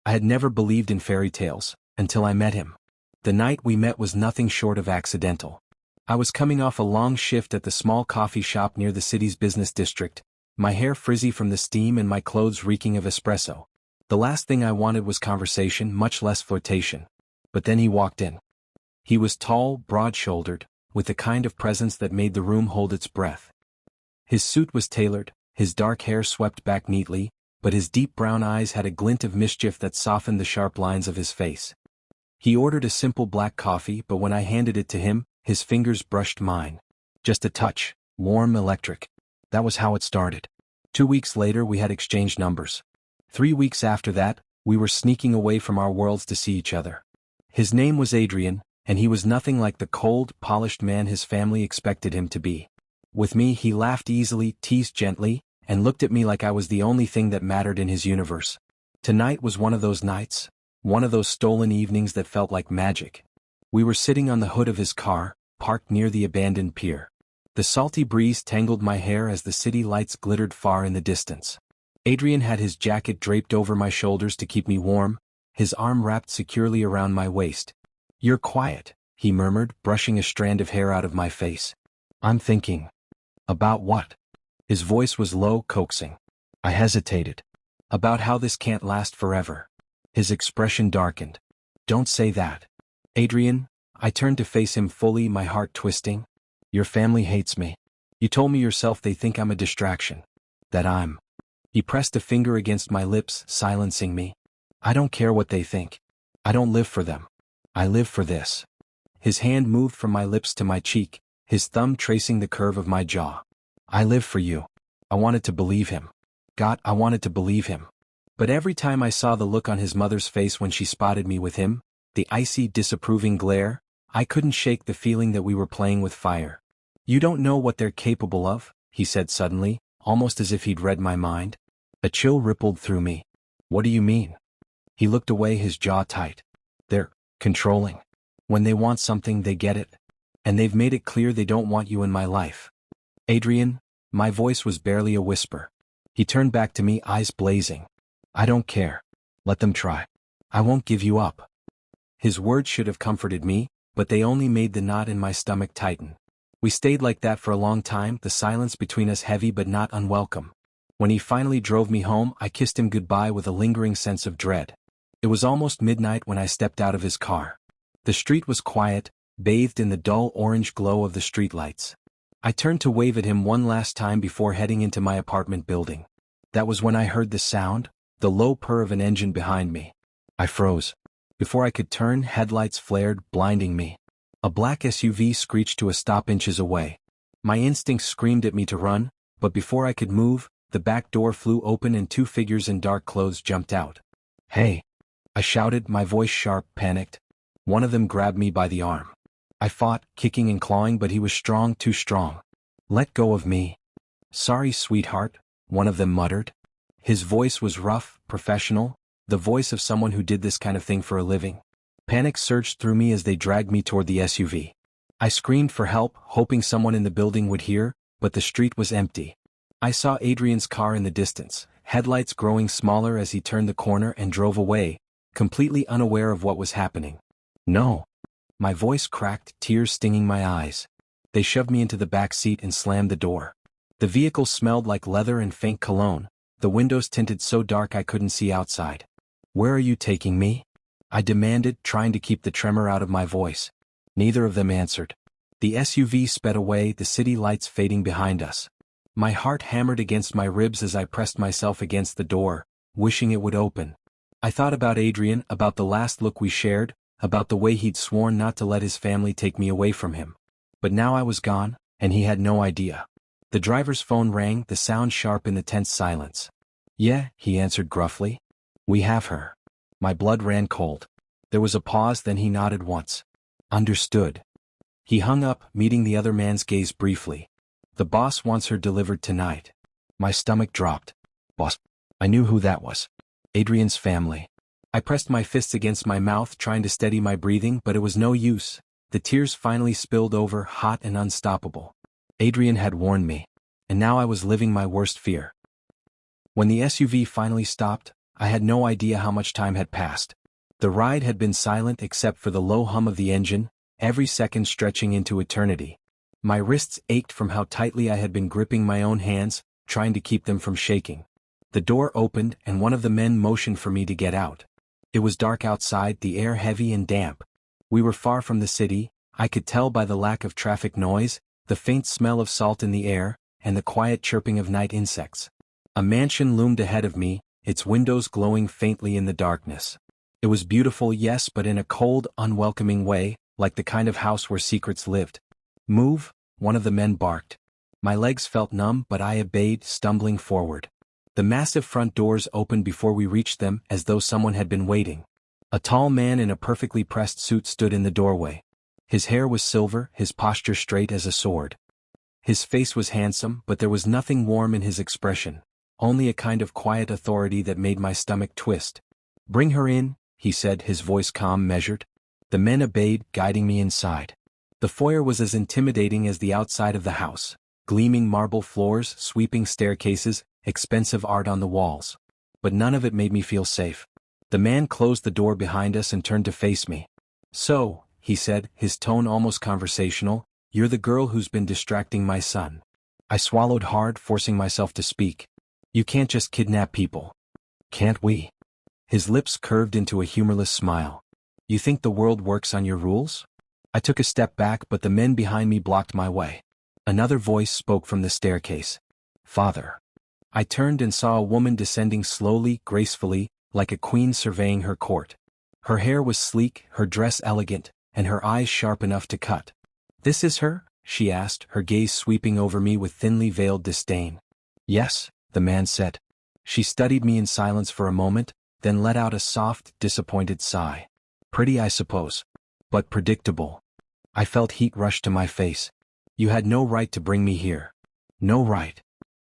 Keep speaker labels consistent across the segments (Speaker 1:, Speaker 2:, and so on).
Speaker 1: I had never believed in fairy tales, until I met him. The night we met was nothing short of accidental. I was coming off a long shift at the small coffee shop near the city's business district, my hair frizzy from the steam and my clothes reeking of espresso. The last thing I wanted was conversation, much less flirtation. But then he walked in. He was tall, broad-shouldered, with the kind of presence that made the room hold its breath. His suit was tailored, his dark hair swept back neatly, but his deep brown eyes had a glint of mischief that softened the sharp lines of his face. He ordered a simple black coffee, but when I handed it to him, his fingers brushed mine. Just a touch, warm, electric. That was how it started. 2 weeks later we had exchanged numbers. 3 weeks after that, we were sneaking away from our worlds to see each other. His name was Adrian, and he was nothing like the cold, polished man his family expected him to be. With me he laughed easily, teased gently, and looked at me like I was the only thing that mattered in his universe. Tonight was one of those nights, one of those stolen evenings that felt like magic. We were sitting on the hood of his car, parked near the abandoned pier. The salty breeze tangled my hair as the city lights glittered far in the distance. Adrian had his jacket draped over my shoulders to keep me warm, his arm wrapped securely around my waist. "You're quiet," he murmured, brushing a strand of hair out of my face. "I'm thinking." "About what?" His voice was low, coaxing. I hesitated. "About how this can't last forever." His expression darkened. "Don't say that." "Adrian," I turned to face him fully, my heart twisting. "Your family hates me. You told me yourself they think I'm a distraction. That I'm—" He pressed a finger against my lips, silencing me. "I don't care what they think. I don't live for them. I live for this." His hand moved from my lips to my cheek, his thumb tracing the curve of my jaw. "I live for you." I wanted to believe him. God, I wanted to believe him. But every time I saw the look on his mother's face when she spotted me with him, the icy, disapproving glare, I couldn't shake the feeling that we were playing with fire. "You don't know what they're capable of," he said suddenly, almost as if he'd read my mind. A chill rippled through me. "What do you mean?" He looked away, his jaw tight. "They're controlling. When they want something, they get it. And they've made it clear they don't want you in my life." "Adrian," my voice was barely a whisper. He turned back to me, eyes blazing. "I don't care. Let them try. I won't give you up." His words should have comforted me, but they only made the knot in my stomach tighten. We stayed like that for a long time, the silence between us heavy but not unwelcome. When he finally drove me home, I kissed him goodbye with a lingering sense of dread. It was almost midnight when I stepped out of his car. The street was quiet, bathed in the dull orange glow of the streetlights. I turned to wave at him one last time before heading into my apartment building. That was when I heard the sound, the low purr of an engine behind me. I froze. Before I could turn, headlights flared, blinding me. A black SUV screeched to a stop inches away. My instincts screamed at me to run, but before I could move, the back door flew open and 2 figures in dark clothes jumped out. "Hey!" I shouted, my voice sharp, panicked. One of them grabbed me by the arm. I fought, kicking and clawing, but he was strong, too strong. "Let go of me." "Sorry, sweetheart," one of them muttered. His voice was rough, professional, the voice of someone who did this kind of thing for a living. Panic surged through me as they dragged me toward the SUV. I screamed for help, hoping someone in the building would hear, but the street was empty. I saw Adrian's car in the distance, headlights growing smaller as he turned the corner and drove away, completely unaware of what was happening. "No." My voice cracked, tears stinging my eyes. They shoved me into the back seat and slammed the door. The vehicle smelled like leather and faint cologne, the windows tinted so dark I couldn't see outside. "Where are you taking me?" I demanded, trying to keep the tremor out of my voice. Neither of them answered. The SUV sped away, the city lights fading behind us. My heart hammered against my ribs as I pressed myself against the door, wishing it would open. I thought about Adrian, about the last look we shared, about the way he'd sworn not to let his family take me away from him. But now I was gone, and he had no idea. The driver's phone rang, the sound sharp in the tense silence. "Yeah," he answered gruffly. "We have her." My blood ran cold. There was a pause, then he nodded once. "Understood." He hung up, meeting the other man's gaze briefly. "The boss wants her delivered tonight." My stomach dropped. "Boss?" I knew who that was. Adrian's family. I pressed my fists against my mouth, trying to steady my breathing, but it was no use. The tears finally spilled over, hot and unstoppable. Adrian had warned me, and now I was living my worst fear. When the SUV finally stopped, I had no idea how much time had passed. The ride had been silent except for the low hum of the engine, every second stretching into eternity. My wrists ached from how tightly I had been gripping my own hands, trying to keep them from shaking. The door opened and one of the men motioned for me to get out. It was dark outside, the air heavy and damp. We were far from the city, I could tell by the lack of traffic noise, the faint smell of salt in the air, and the quiet chirping of night insects. A mansion loomed ahead of me, its windows glowing faintly in the darkness. It was beautiful, yes, but in a cold, unwelcoming way, like the kind of house where secrets lived. "Move," one of the men barked. My legs felt numb, but I obeyed, stumbling forward. The massive front doors opened before we reached them, as though someone had been waiting. A tall man in a perfectly pressed suit stood in the doorway. His hair was silver, his posture straight as a sword. His face was handsome, but there was nothing warm in his expression, only a kind of quiet authority that made my stomach twist. "Bring her in," he said, his voice calm, measured. The men obeyed, guiding me inside. The foyer was as intimidating as the outside of the house. Gleaming marble floors, sweeping staircases, expensive art on the walls. But none of it made me feel safe. The man closed the door behind us and turned to face me. "So," he said, his tone almost conversational, "you're the girl who's been distracting my son." I swallowed hard, forcing myself to speak. "You can't just kidnap people." "Can't we?" His lips curved into a humorless smile. "You think the world works on your rules?" I took a step back, but the men behind me blocked my way. Another voice spoke from the staircase. "Father." I turned and saw a woman descending slowly, gracefully, like a queen surveying her court. Her hair was sleek, her dress elegant, and her eyes sharp enough to cut. "This is her?" she asked, her gaze sweeping over me with thinly veiled disdain. "Yes," the man said. She studied me in silence for a moment, then let out a soft, disappointed sigh. "Pretty, I suppose. But predictable." I felt heat rush to my face. "You had no right to bring me here." "No right."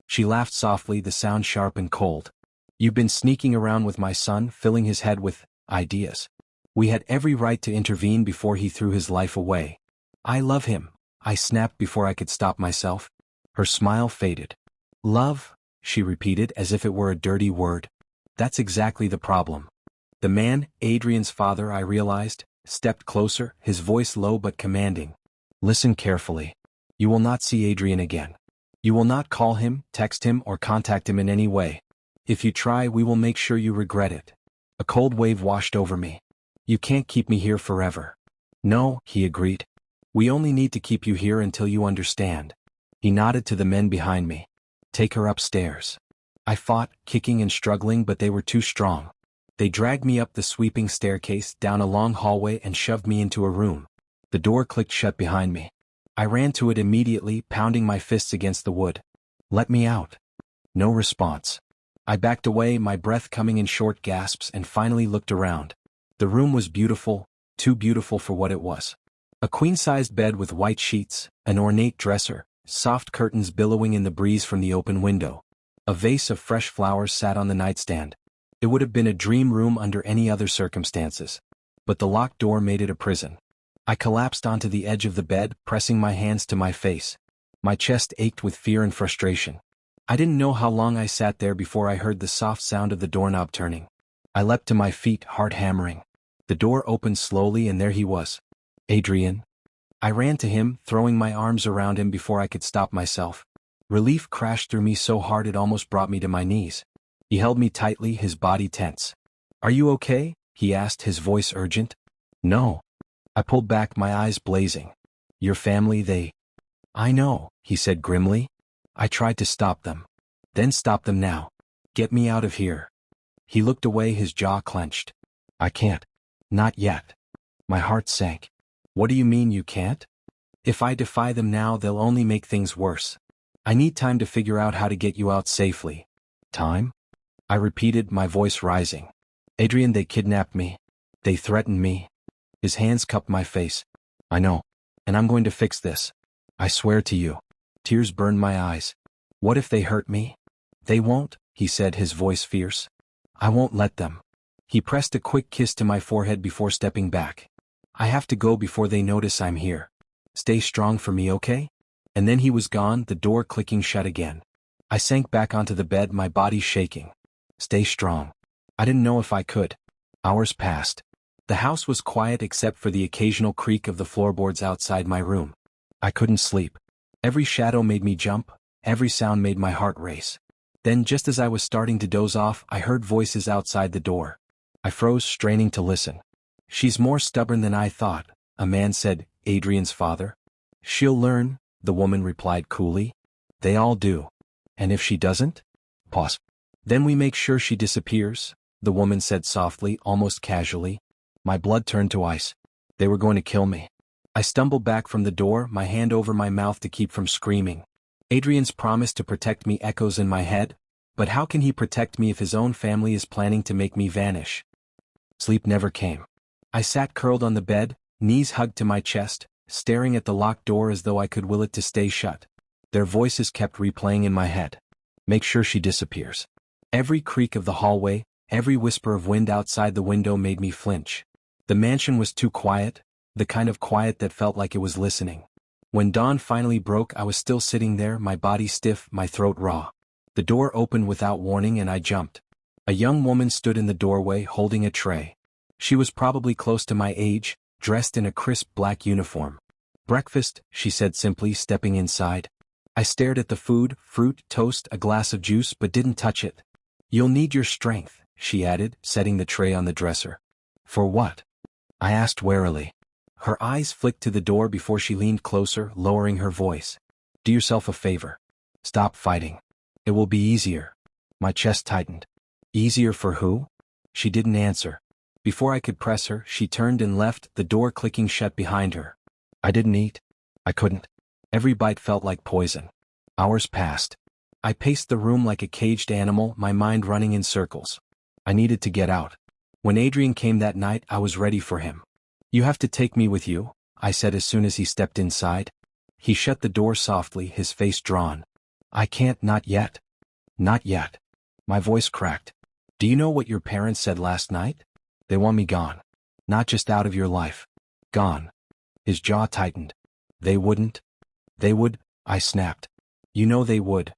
Speaker 1: She laughed softly, the sound sharp and cold. "You've been sneaking around with my son, filling his head with ideas. We had every right to intervene before he threw his life away." "I love him," I snapped before I could stop myself. Her smile faded. "Love?" she repeated as if it were a dirty word. "That's exactly the problem." The man, Adrian's father, I realized, stepped closer, his voice low but commanding. "Listen carefully. You will not see Adrian again. You will not call him, text him, or contact him in any way. If you try, we will make sure you regret it." A cold wave washed over me. "You can't keep me here forever." "No," he agreed. "We only need to keep you here until you understand." He nodded to the men behind me. "Take her upstairs." I fought, kicking and struggling, but they were too strong. They dragged me up the sweeping staircase, down a long hallway, and shoved me into a room. The door clicked shut behind me. I ran to it immediately, pounding my fists against the wood. "Let me out." No response. I backed away, my breath coming in short gasps, and finally looked around. The room was beautiful, too beautiful for what it was. A queen-sized bed with white sheets, an ornate dresser, soft curtains billowing in the breeze from the open window. A vase of fresh flowers sat on the nightstand. It would have been a dream room under any other circumstances. But the locked door made it a prison. I collapsed onto the edge of the bed, pressing my hands to my face. My chest ached with fear and frustration. I didn't know how long I sat there before I heard the soft sound of the doorknob turning. I leapt to my feet, heart hammering. The door opened slowly and there he was. "Adrian." I ran to him, throwing my arms around him before I could stop myself. Relief crashed through me so hard it almost brought me to my knees. He held me tightly, his body tense. "Are you okay?" he asked, his voice urgent. "No." I pulled back, my eyes blazing. "Your family, they—" "I know," he said grimly. "I tried to stop them. Then stop them now. Get me out of here." He looked away, his jaw clenched. "I can't. Not yet." My heart sank. "What do you mean you can't?" "If I defy them now, they'll only make things worse. I need time to figure out how to get you out safely." "Time?" I repeated, my voice rising. "Adrian, they kidnapped me. They threatened me." His hands cupped my face. "I know. And I'm going to fix this. I swear to you." Tears burned my eyes. "What if they hurt me?" "They won't," he said, his voice fierce. "I won't let them." He pressed a quick kiss to my forehead before stepping back. "I have to go before they notice I'm here. Stay strong for me, okay?" And then he was gone, the door clicking shut again. I sank back onto the bed, my body shaking. "Stay strong." I didn't know if I could. Hours passed. The house was quiet except for the occasional creak of the floorboards outside my room. I couldn't sleep. Every shadow made me jump, every sound made my heart race. Then just as I was starting to doze off, I heard voices outside the door. I froze, straining to listen. "She's more stubborn than I thought," a man said, Adrian's father. "She'll learn," the woman replied coolly. "They all do. And if she doesn't?" Pause. "Then we make sure she disappears," the woman said softly, almost casually. My blood turned to ice. They were going to kill me. I stumbled back from the door, my hand over my mouth to keep from screaming. Adrian's promise to protect me echoes in my head, but how can he protect me if his own family is planning to make me vanish? Sleep never came. I sat curled on the bed, knees hugged to my chest, staring at the locked door as though I could will it to stay shut. Their voices kept replaying in my head. Make sure she disappears. Every creak of the hallway, every whisper of wind outside the window made me flinch. The mansion was too quiet, the kind of quiet that felt like it was listening. When dawn finally broke, I was still sitting there, my body stiff, my throat raw. The door opened without warning and I jumped. A young woman stood in the doorway holding a tray. She was probably close to my age, dressed in a crisp black uniform. "Breakfast," she said simply, stepping inside. I stared at the food, fruit, toast, a glass of juice, but didn't touch it. "You'll need your strength," she added, setting the tray on the dresser. "For what?" I asked warily. Her eyes flicked to the door before she leaned closer, lowering her voice. "Do yourself a favor. Stop fighting. It will be easier." My chest tightened. Easier for who? She didn't answer. Before I could press her, she turned and left, the door clicking shut behind her. I didn't eat. I couldn't. Every bite felt like poison. Hours passed. I paced the room like a caged animal, my mind running in circles. I needed to get out. When Adrian came that night, I was ready for him. "You have to take me with you," I said as soon as he stepped inside. He shut the door softly, his face drawn. "I can't, not yet." "Not yet." My voice cracked. "Do you know what your parents said last night? They want me gone. Not just out of your life. Gone." His jaw tightened. "They wouldn't?" "They would," I snapped. "You know they would."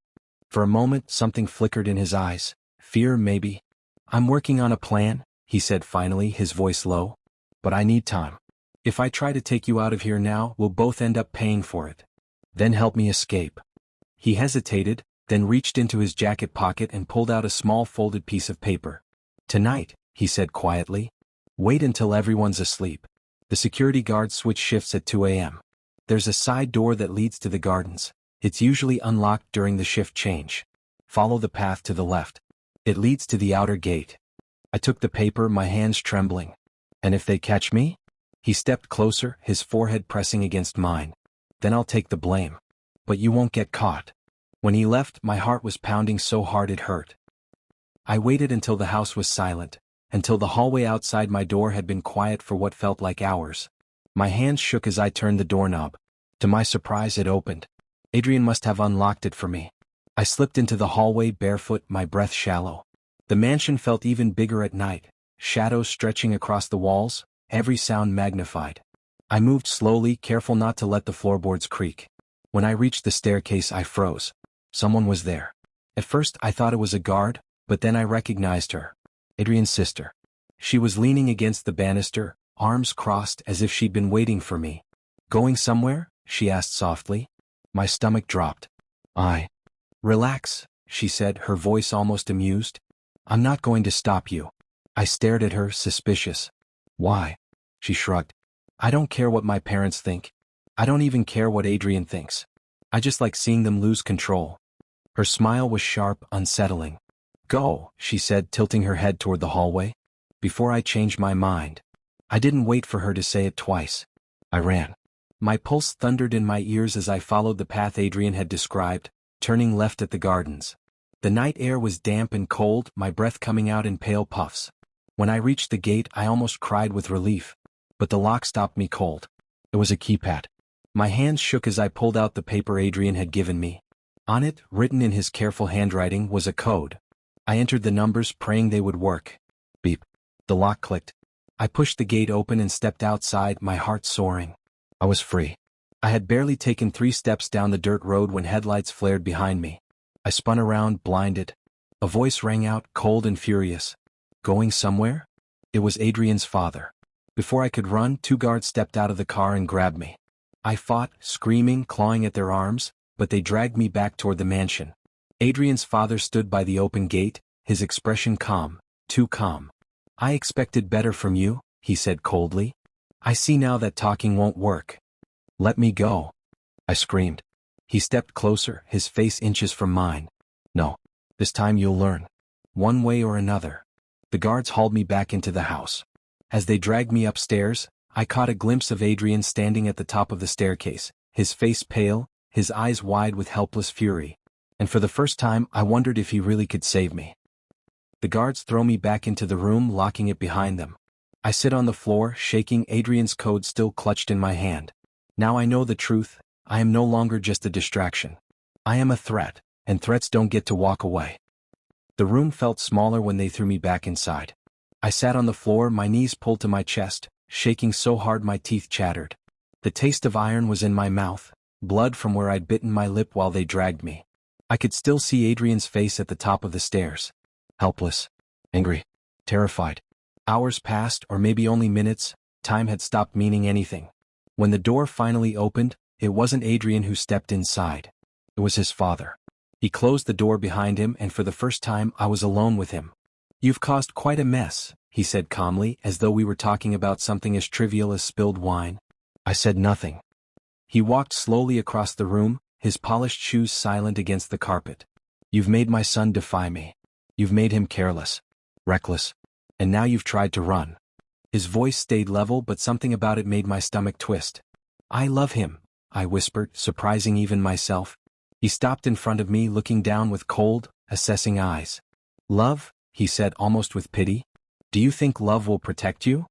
Speaker 1: For a moment, something flickered in his eyes. Fear, maybe. "I'm working on a plan," he said finally, his voice low. "But I need time. If I try to take you out of here now, we'll both end up paying for it. Then help me escape." He hesitated, then reached into his jacket pocket and pulled out a small folded piece of paper. "Tonight," he said quietly. "Wait until everyone's asleep. The security guard switch shifts at 2 a.m. There's a side door that leads to the gardens. It's usually unlocked during the shift change. Follow the path to the left. It leads to the outer gate." I took the paper, my hands trembling. "And if they catch me?" He stepped closer, his forehead pressing against mine. "Then I'll take the blame. But you won't get caught." When he left, my heart was pounding so hard it hurt. I waited until the house was silent, until the hallway outside my door had been quiet for what felt like hours. My hands shook as I turned the doorknob. To my surprise, it opened. Adrian must have unlocked it for me. I slipped into the hallway barefoot, my breath shallow. The mansion felt even bigger at night, shadows stretching across the walls, every sound magnified. I moved slowly, careful not to let the floorboards creak. When I reached the staircase, I froze. Someone was there. At first, I thought it was a guard, but then I recognized her. Adrian's sister. She was leaning against the banister, arms crossed as if she'd been waiting for me. "Going somewhere?" she asked softly. My stomach dropped. Relax," she said, her voice almost amused. "I'm not going to stop you." I stared at her, suspicious. "Why?" She shrugged. "I don't care what my parents think. I don't even care what Adrian thinks. I just like seeing them lose control." Her smile was sharp, unsettling. "Go," she said, tilting her head toward the hallway. Before I changed my mind. I didn't wait for her to say it twice. I ran. My pulse thundered in my ears as I followed the path Adrian had described, turning left at the gardens. The night air was damp and cold, my breath coming out in pale puffs. When I reached the gate, I almost cried with relief. But the lock stopped me cold. It was a keypad. My hands shook as I pulled out the paper Adrian had given me. On it, written in his careful handwriting, was a code. I entered the numbers, praying they would work. Beep. The lock clicked. I pushed the gate open and stepped outside, my heart soaring. I was free. I had barely taken 3 steps down the dirt road when headlights flared behind me. I spun around, blinded. A voice rang out, cold and furious. Going somewhere? It was Adrian's father. Before I could run, 2 guards stepped out of the car and grabbed me. I fought, screaming, clawing at their arms, but they dragged me back toward the mansion. Adrian's father stood by the open gate, his expression calm, too calm. I expected better from you, he said coldly. I see now that talking won't work. Let me go. I screamed. He stepped closer, his face inches from mine. No. This time you'll learn. One way or another. The guards hauled me back into the house. As they dragged me upstairs, I caught a glimpse of Adrian standing at the top of the staircase, his face pale, his eyes wide with helpless fury. And for the first time I wondered if he really could save me. The guards throw me back into the room, locking it behind them. I sit on the floor, shaking, Adrian's code still clutched in my hand. Now I know the truth, I am no longer just a distraction. I am a threat, and threats don't get to walk away. The room felt smaller when they threw me back inside. I sat on the floor, my knees pulled to my chest, shaking so hard my teeth chattered. The taste of iron was in my mouth, blood from where I'd bitten my lip while they dragged me. I could still see Adrian's face at the top of the stairs. Helpless, angry, terrified. Hours passed, or maybe only minutes, time had stopped meaning anything. When the door finally opened, it wasn't Adrian who stepped inside. It was his father. He closed the door behind him, and for the first time I was alone with him. You've caused quite a mess, he said calmly, as though we were talking about something as trivial as spilled wine. I said nothing. He walked slowly across the room, his polished shoes silent against the carpet. You've made my son defy me. You've made him careless, reckless, and now you've tried to run. His voice stayed level, but something about it made my stomach twist. I love him, I whispered, surprising even myself. He stopped in front of me, looking down with cold, assessing eyes. Love? He said almost with pity. Do you think love will protect you?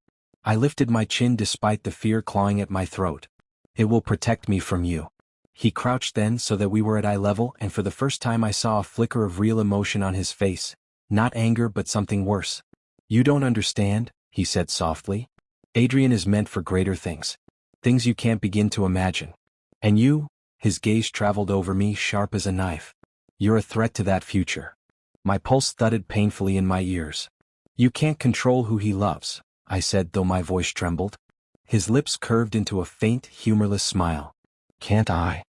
Speaker 1: I lifted my chin despite the fear clawing at my throat. It will protect me from you. He crouched then so that we were at eye level, and for the first time I saw a flicker of real emotion on his face. Not anger, but something worse. You don't understand, he said softly. Adrian is meant for greater things. Things you can't begin to imagine. And you? His gaze traveled over me, sharp as a knife. You're a threat to that future. My pulse thudded painfully in my ears. You can't control who he loves, I said, though my voice trembled. His lips curved into a faint, humorless smile. Can't I?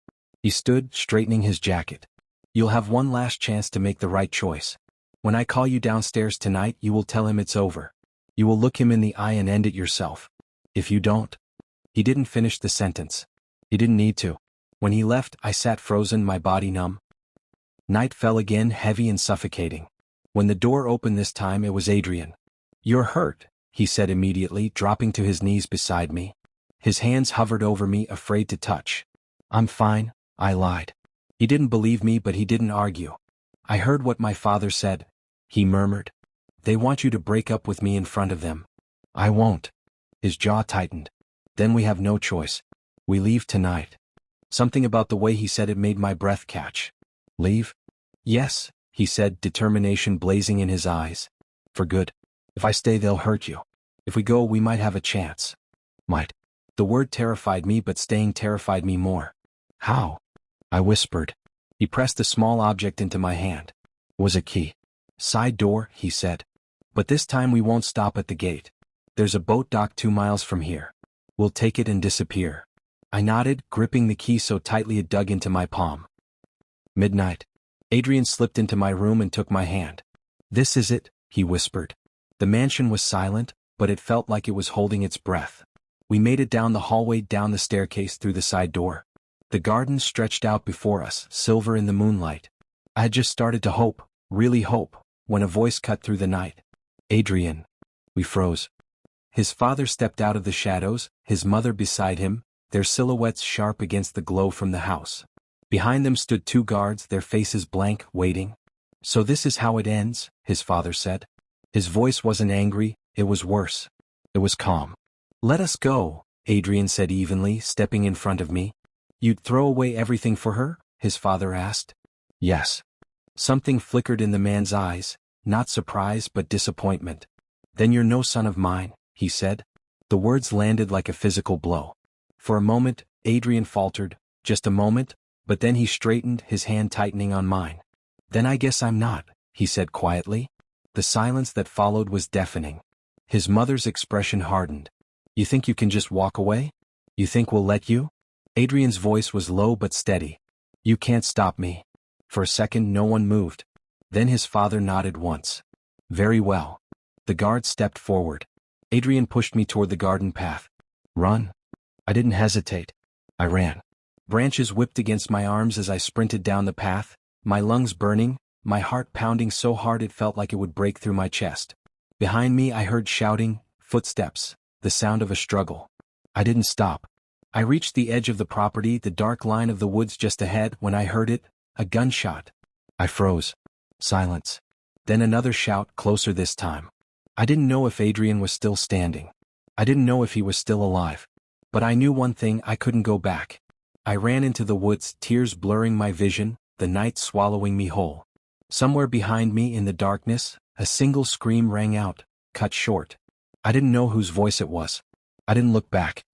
Speaker 1: He stood, straightening his jacket. You'll have one last chance to make the right choice. When I call you downstairs tonight, you will tell him it's over. You will look him in the eye and end it yourself. If you don't. He didn't finish the sentence. He didn't need to. When he left, I sat frozen, my body numb. Night fell again, heavy and suffocating. When the door opened this time, it was Adrian. You're hurt, he said immediately, dropping to his knees beside me. His hands hovered over me, afraid to touch. I'm fine, I lied. He didn't believe me, but he didn't argue. I heard what my father said, he murmured. They want you to break up with me in front of them. I won't. His jaw tightened. Then we have no choice. We leave tonight. Something about the way he said it made my breath catch. Leave? Yes, he said, determination blazing in his eyes. For good. If I stay, they'll hurt you. If we go, we might have a chance. Might. The word terrified me, but staying terrified me more. How? I whispered. He pressed a small object into my hand. It was a key. Side door, he said. But this time we won't stop at the gate. There's a boat dock 2 miles from here. We'll take it and disappear. I nodded, gripping the key so tightly it dug into my palm. Midnight. Adrian slipped into my room and took my hand. This is it, he whispered. The mansion was silent, but it felt like it was holding its breath. We made it down the hallway, down the staircase, through the side door. The garden stretched out before us, silver in the moonlight. I had just started to hope, really hope, when a voice cut through the night. Adrian. We froze. His father stepped out of the shadows, his mother beside him, their silhouettes sharp against the glow from the house. Behind them stood 2 guards, their faces blank, waiting. So this is how it ends, his father said. His voice wasn't angry, it was worse. It was calm. Let us go, Adrian said evenly, stepping in front of me. You'd throw away everything for her? His father asked. Yes. Something flickered in the man's eyes, not surprise but disappointment. Then you're no son of mine, he said. The words landed like a physical blow. For a moment, Adrian faltered, just a moment, but then he straightened, his hand tightening on mine. Then I guess I'm not, he said quietly. The silence that followed was deafening. His mother's expression hardened. You think you can just walk away? You think we'll let you? Adrian's voice was low but steady. You can't stop me. For a second no one moved. Then his father nodded once. Very well. The guard stepped forward. Adrian pushed me toward the garden path. Run. I didn't hesitate. I ran. Branches whipped against my arms as I sprinted down the path, my lungs burning, my heart pounding so hard it felt like it would break through my chest. Behind me I heard shouting, footsteps, the sound of a struggle. I didn't stop. I reached the edge of the property, the dark line of the woods just ahead, when I heard it, a gunshot. I froze. Silence. Then another shout, closer this time. I didn't know if Adrian was still standing. I didn't know if he was still alive. But I knew one thing: I couldn't go back. I ran into the woods, tears blurring my vision, the night swallowing me whole. Somewhere behind me in the darkness, a single scream rang out, cut short. I didn't know whose voice it was. I didn't look back.